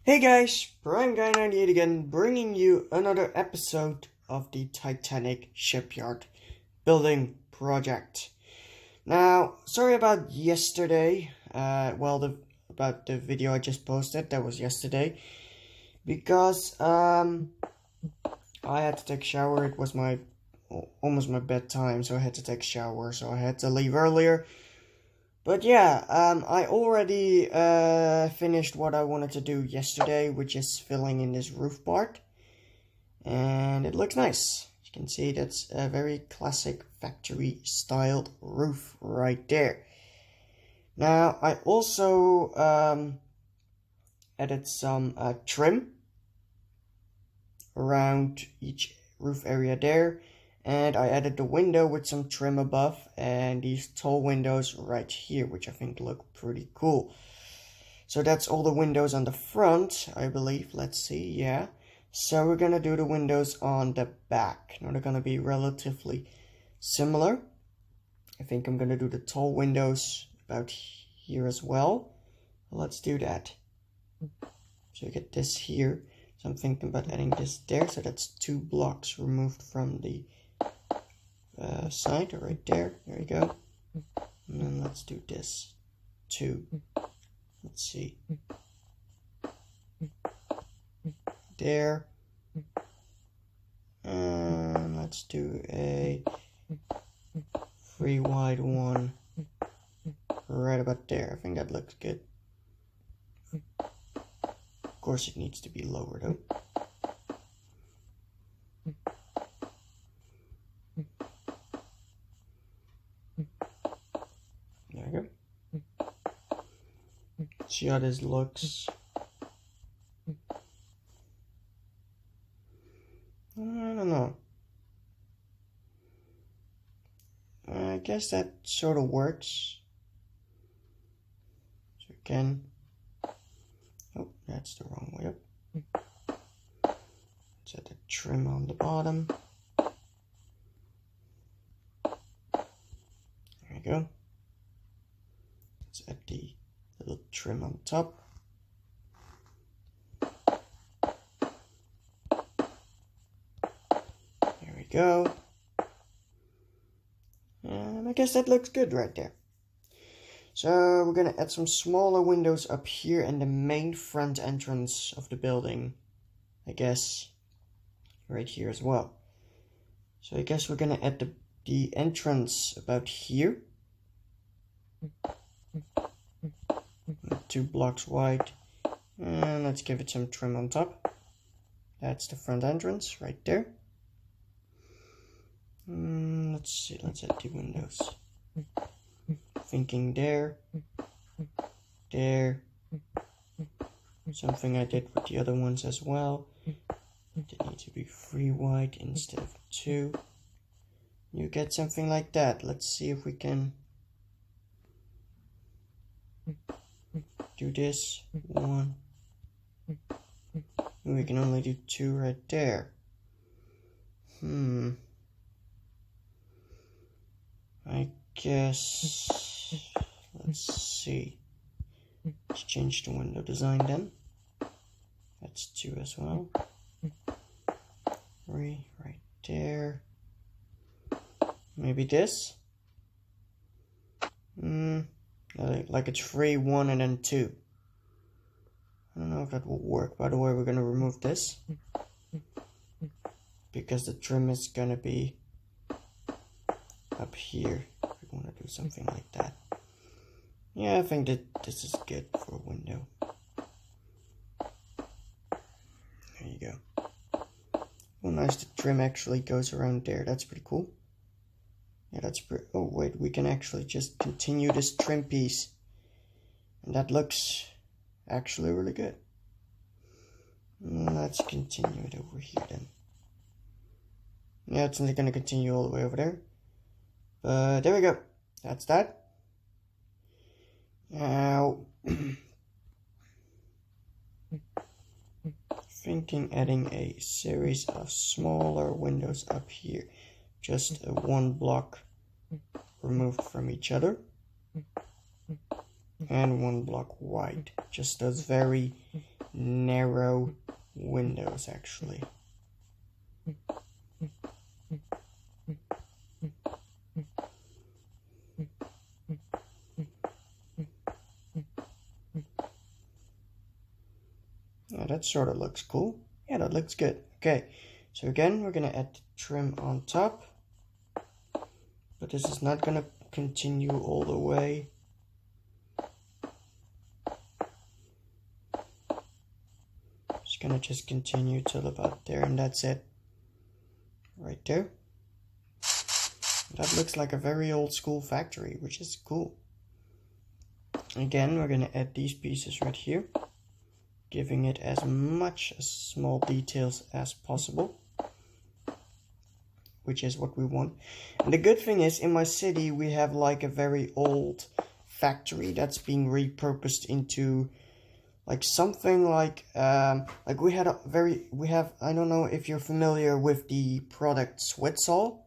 Hey guys, Prime Guy 98 again, bringing you another episode of the Titanic shipyard building project. Now, sorry about yesterday, about the video I just posted, that was yesterday, because I had to take a shower. It was almost my bedtime, so I had to take a shower, so I had to leave earlier. But yeah, I already finished what I wanted to do yesterday, which is filling in this roof part. And it looks nice. You can see that's a very classic factory styled roof right there. Now, I also added some trim around each roof area there. And I added the window with some trim above and these tall windows right here, which I think look pretty cool. So that's all the windows on the front, I believe. Let's see, yeah. So we're gonna do the windows on the back. Now they're gonna be relatively similar. I think I'm gonna do the tall windows about here as well. Let's do that. So you get this here. So I'm thinking about adding this there. So that's 2 blocks removed from the side right there. There you go. And then let's do this too. Let's see. There. And let's do a 3 wide one right about there. I think that looks good. Of course it needs to be lower though. There we go. See how this looks. I don't know. I guess that sort of works. So again. Oh, that's the wrong way up. Let's add the trim on the bottom. There we go. Let's add the little trim on top. There we go. And I guess that looks good right there. So we're gonna add some smaller windows up here in the main front entrance of the building. I guess right here as well. So I guess we're gonna add the entrance about here. 2 blocks wide. And let's give it some trim on top. That's the front entrance right there. Let's see, let's add the windows. Thinking there. There. Something I did with the other ones as well. They need to be 3 wide instead of 2. You get something like that. Let's see if we can do this. 1. We can only do 2 right there. I guess, let's see. Let's change the window design then. That's 2 as well. 3 right there. Maybe this. Like it's 3, 1, and then 2. I don't know if that will work. By the way, we're gonna remove this because the trim is gonna be up here. We want to do something like that. Yeah, I think that this is good for a window. There you go. Oh, nice. The trim actually goes around there. That's pretty cool. Yeah, that's pretty. Oh, wait. We can actually just continue this trim piece. And that looks actually really good. Let's continue it over here then. Yeah, it's only going to continue all the way over there. But there we go. That's that. Now, thinking adding a series of smaller windows up here. Just a 1 block removed from each other. and 1 block wide. Just those very narrow windows, actually. Oh, that sort of looks cool. Yeah, that looks good. Okay, so again, we're gonna add trim on top. But this is not gonna continue all the way. It's gonna just continue till about there, and that's it. Right there. That looks like a very old school factory, which is cool. Again, we're gonna add these pieces right here, giving it as much small details as possible, which is what we want. And the good thing is, in my city, we have like a very old factory that's being repurposed into like something like we have, I don't know if you're familiar with the product Switsol,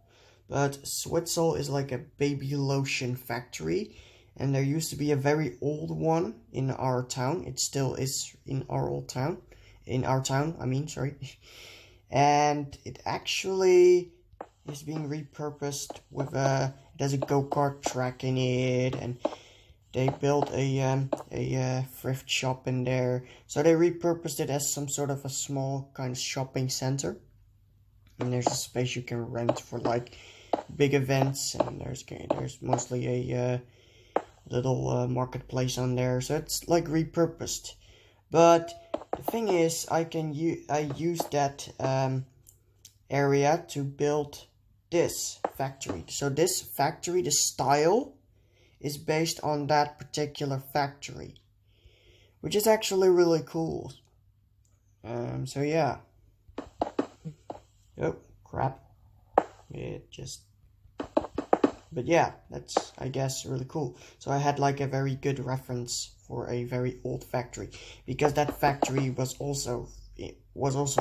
but Switsol is like a baby lotion factory, and there used to be a very old one in our town. It still is in our old town, and it actually is being repurposed with it has a go-kart track in it, and they built a thrift shop in there. So they repurposed it as some sort of a small kind of shopping center. And there's a space you can rent for like big events, and there's mostly a little marketplace on there. So it's like repurposed. But the thing is, I use that area to build this factory. So this factory, the style, is based on that particular factory, which is actually really cool. So yeah. Oh crap! But yeah, that's, I guess, really cool. So I had like a very good reference for a very old factory, because that factory was also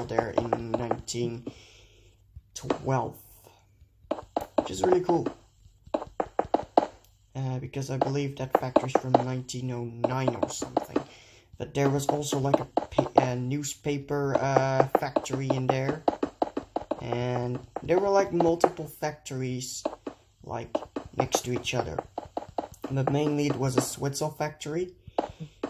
there in 1912, which is really cool. Because I believe that factory's from 1909 or something. But there was also like a newspaper factory in there. And there were like multiple factories like next to each other. But mainly it was a Switsol factory.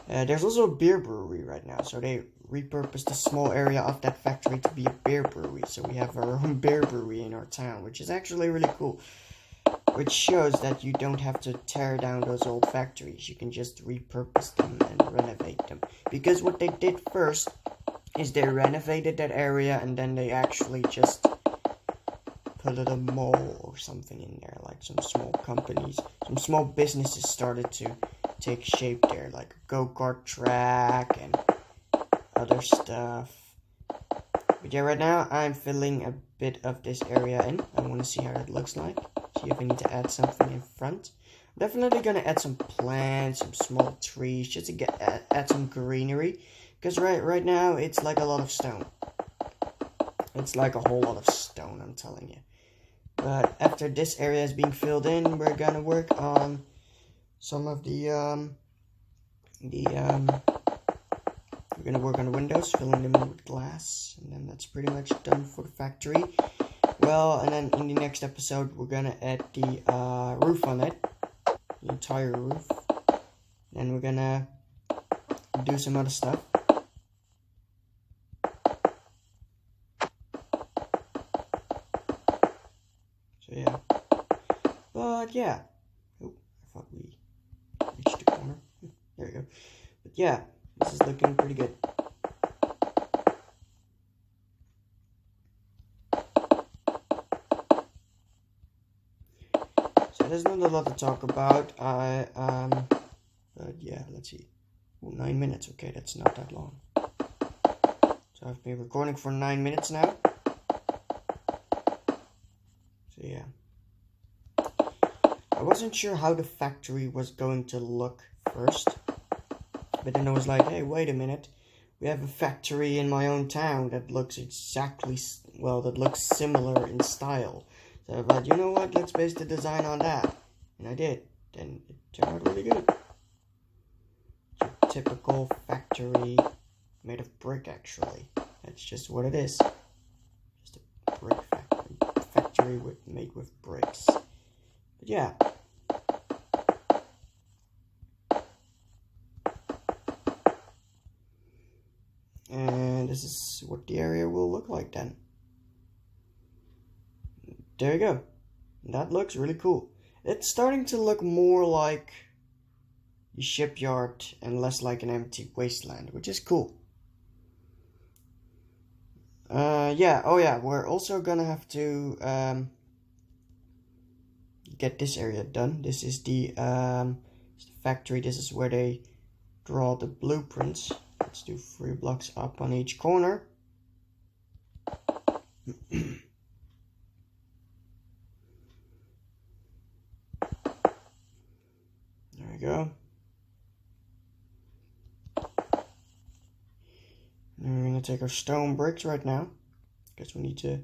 There's also a beer brewery right now. So they repurposed a small area of that factory to be a beer brewery. So we have our own beer brewery in our town, which is actually really cool. Which shows that you don't have to tear down those old factories. You can just repurpose them and renovate them. Because what they did first is they renovated that area, and then they actually just put a mall or something in there. Like some small companies, some small businesses started to take shape there. Like a go-kart track and other stuff. But yeah, right now I'm filling a bit of this area in. I want to see how that looks like. See if I need to add something in front. I'm definitely gonna add some plants, some small trees, just to add some greenery. Because right now it's like a lot of stone. It's like a whole lot of stone, I'm telling you. But after this area is being filled in, we're gonna work on some of we're gonna work on the windows, filling them in with glass, and then that's pretty much done for the factory. Well, and then in the next episode, we're gonna add the roof on it, the entire roof. Then we're gonna do some other stuff. So yeah, but yeah. Oh, I thought we reached the corner. There we go. But yeah, this is looking pretty good. There's not a lot to talk about. But yeah, let's see. Oh, 9 minutes. Okay, that's not that long. So I've been recording for 9 minutes now. So yeah. I wasn't sure how the factory was going to look first. But then I was like, hey, wait a minute. We have a factory in my own town that looks that looks similar in style. So I thought, you know what, let's base the design on that. And I did. And it turned out really good. a typical factory made of brick, actually. That's just what it is. Just a brick factory made with bricks. But yeah. And this is what the area will look like then. There you go. That looks really cool. It's starting to look more like a shipyard and less like an empty wasteland, which is cool. Yeah, oh yeah, we're also gonna have to get this area done. This is the factory. This is where they draw the blueprints. Let's do 3 blocks up on each corner. There we go. And we're gonna take our stone bricks right now, because we need to.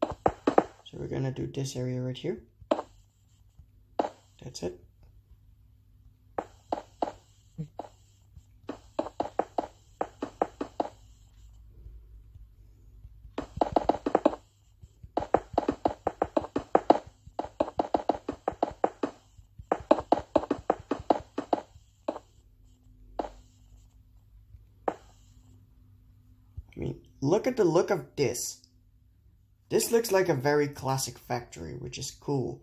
So we're gonna do this area right here. That's it. I mean, look at the look of this. This looks like a very classic factory, which is cool.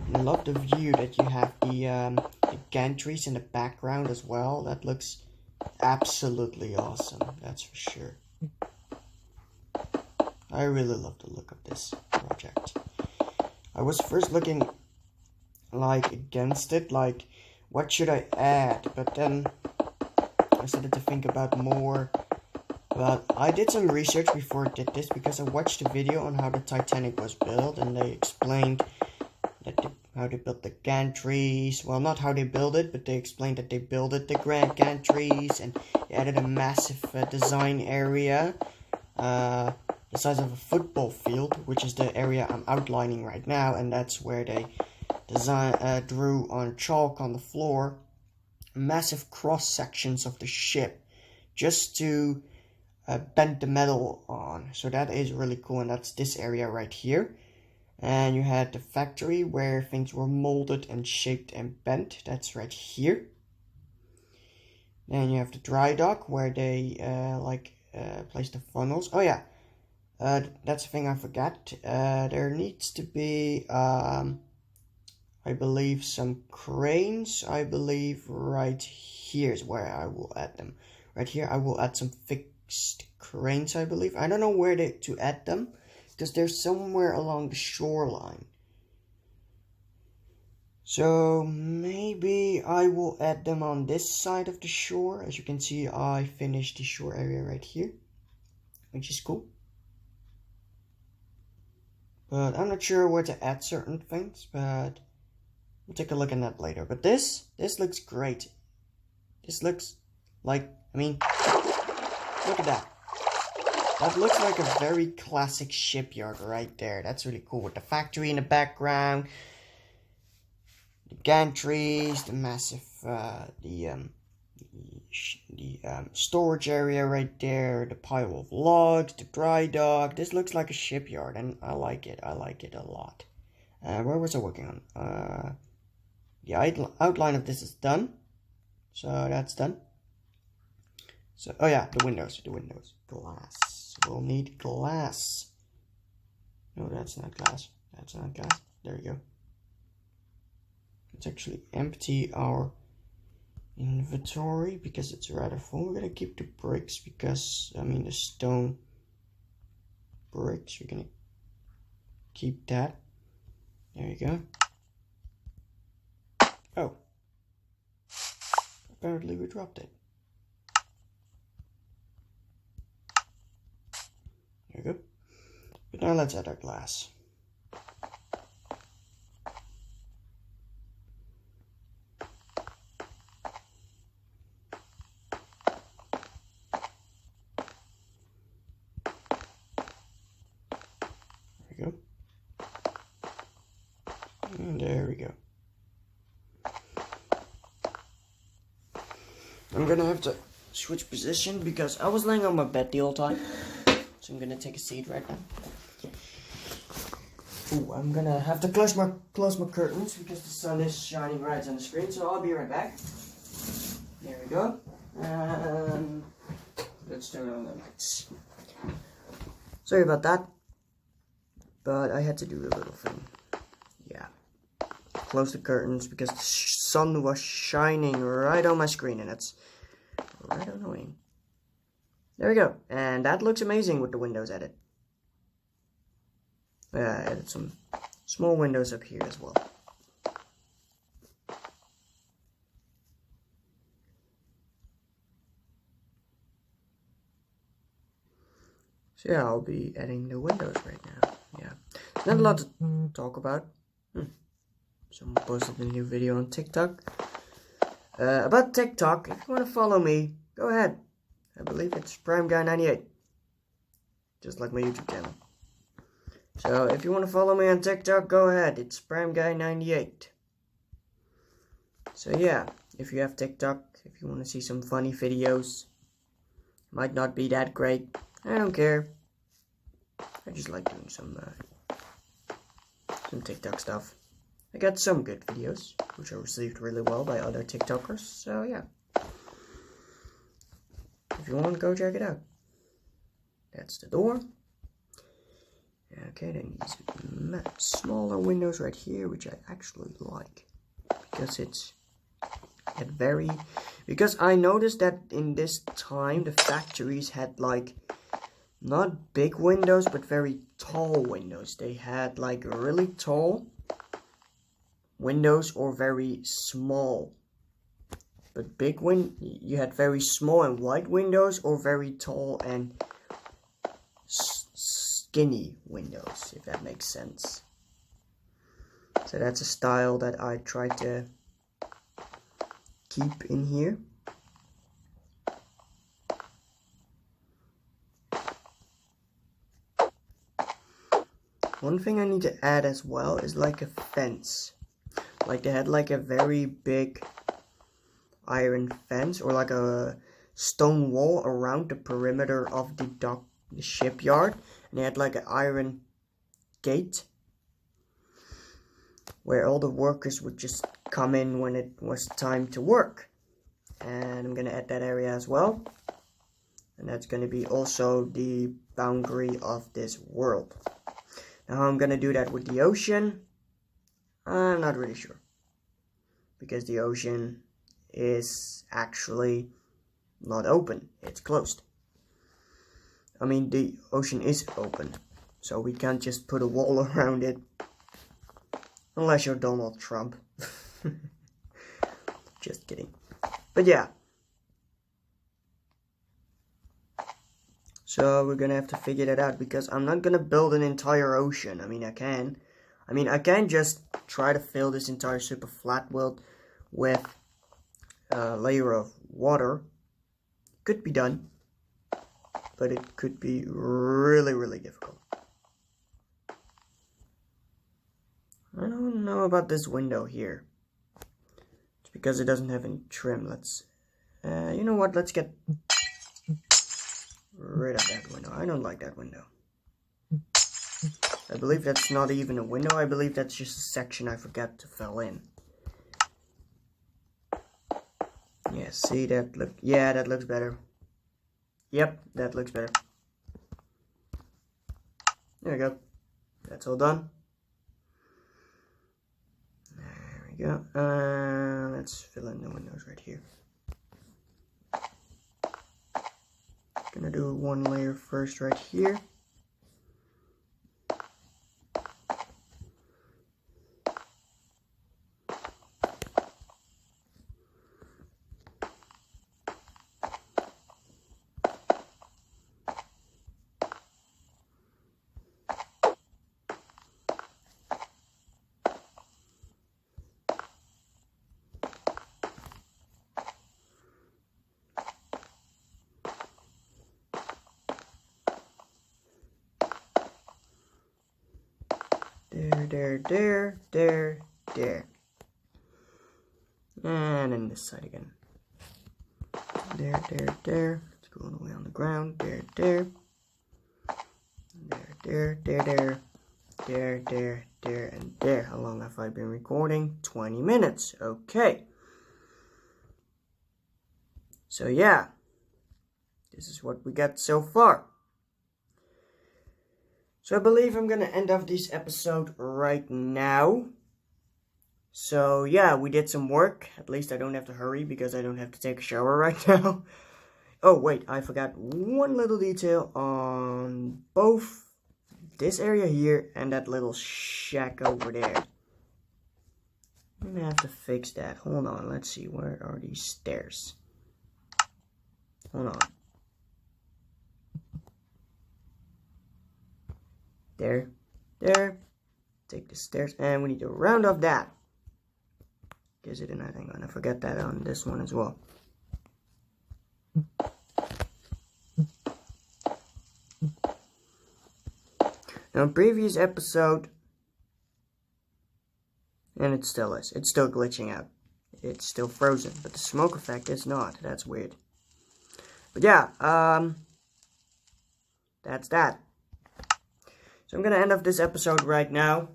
And I love the view that you have the gantries in the background as well. That looks absolutely awesome, that's for sure. I really love the look of this project. I was first looking like against it, like what should I add? But then I started to think about more. But I did some research before I did this, because I watched a video on how the Titanic was built, and they explained that how they built the gantries. Well, not how they built it, but they explained that they built it, the grand gantries, and they added a massive design area, the size of a football field, which is the area I'm outlining right now, and that's where they drew on chalk on the floor massive cross sections of the ship, just to bend the metal on. So that is really cool, and that's this area right here. And you had the factory where things were molded and shaped and bent. That's right here. Then you have the dry dock where they place the funnels. Oh yeah, that's the thing I forgot. There needs to be I believe some cranes. I believe right here is where I will add them. Right here I will add some fixed cranes, I believe. I don't know where to add them, because they're somewhere along the shoreline. So maybe I will add them on this side of the shore. As you can see, I finished the shore area right here, which is cool. But I'm not sure where to add certain things, but we'll take a look at that later. But this looks great. This looks like, I mean, look at that. That looks like a very classic shipyard right there. That's really cool, with the factory in the background, the gantries, the massive, storage area right there, the pile of logs, the dry dock. This looks like a shipyard, and I like it. I like it a lot. Where was I working on? The outline of this is done, so that's done. So, oh yeah, the windows, glass. We'll need glass. No, that's not glass. That's not glass. There you go. Let's actually empty our inventory because it's rather full. We're gonna keep the bricks because, I mean, the stone bricks. We're gonna keep that. There you go. Oh. Apparently we dropped it. There you go. But now let's add our glass. There we go. And there we go. I'm gonna have to switch position because I was laying on my bed the whole time. So I'm gonna take a seat right now. Ooh, I'm gonna have to close my curtains because the sun is shining right on the screen. So I'll be right back. There we go. And let's turn on the lights. Sorry about that, but I had to do a little thing. Yeah, close the curtains because the sun was shining right on my screen, and it's right annoying. There we go, and that looks amazing with the windows added. I added some small windows up here as well. So yeah, I'll be adding the windows right now. Yeah, not a lot to talk about. Someone posted a new video on TikTok. About TikTok, if you want to follow me, go ahead. I believe it's PrimeGuy98. Just like my YouTube channel. So if you want to follow me on TikTok, go ahead. It's PrimeGuy98. So yeah, if you have TikTok, if you want to see some funny videos, might not be that great. I don't care. I just like doing some TikTok stuff. I got some good videos, which are received really well by other TikTokers. So yeah, if you want, go check it out. That's the door. Okay, then these smaller windows right here, which I actually like because because I noticed that in this time the factories had like not big windows but very tall windows. They had like really tall windows or very small. But you had very small and wide windows or very tall and skinny windows, if that makes sense. So that's a style that I try to keep in here. One thing I need to add as well is like a fence. Like they had like a very big iron fence or like a stone wall around the perimeter of the dock, the shipyard, and they had like an iron gate where all the workers would just come in when it was time to work. And I'm gonna add that area as well, and that's gonna be also the boundary of this world. Now how I'm gonna do that with the ocean, I'm not really sure, because the ocean is actually not open, it's closed. I mean, the ocean is open, so we can't just put a wall around it, unless you're Donald Trump. Just kidding. But yeah, so we're gonna have to figure that out, because I'm not gonna build an entire ocean. I mean, I can just try to fill this entire super flat world with a layer of water. Could be done, but it could be really, really difficult. I don't know about this window here. It's because it doesn't have any trim. Let's, you know what? Let's get rid of that window. I don't like that window. I believe that's not even a window. I believe that's just a section I forgot to fill in. Yeah, see that look? Yeah, that looks better. Yep, that looks better. There we go. That's all done. There we go. Let's fill in the windows right here. Gonna do one layer first right here. There. And then this side again. There, there, there. Let's go all the way on the ground. There, there. There, there, there, there. There, there, and there. How long have I been recording? 20 minutes. Okay. So yeah. This is what we got so far. So I believe I'm gonna end off this episode right now. So yeah, we did some work. At least I don't have to hurry because I don't have to take a shower right now. Oh wait, I forgot one little detail on both this area here and that little shack over there. I'm gonna have to fix that. Hold on, let's see, where are these stairs? Hold on. There, there. Take the stairs, and we need to round off that. Guess it, and I think I'm gonna forget that on this one as well. Now, previous episode, and it still is. It's still glitching out. It's still frozen, but the smoke effect is not. That's weird. But yeah, that's that. So I'm gonna end off this episode right now.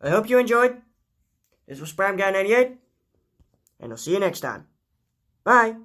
I hope you enjoyed. This was Prime Guy 98, and I'll see you next time. Bye.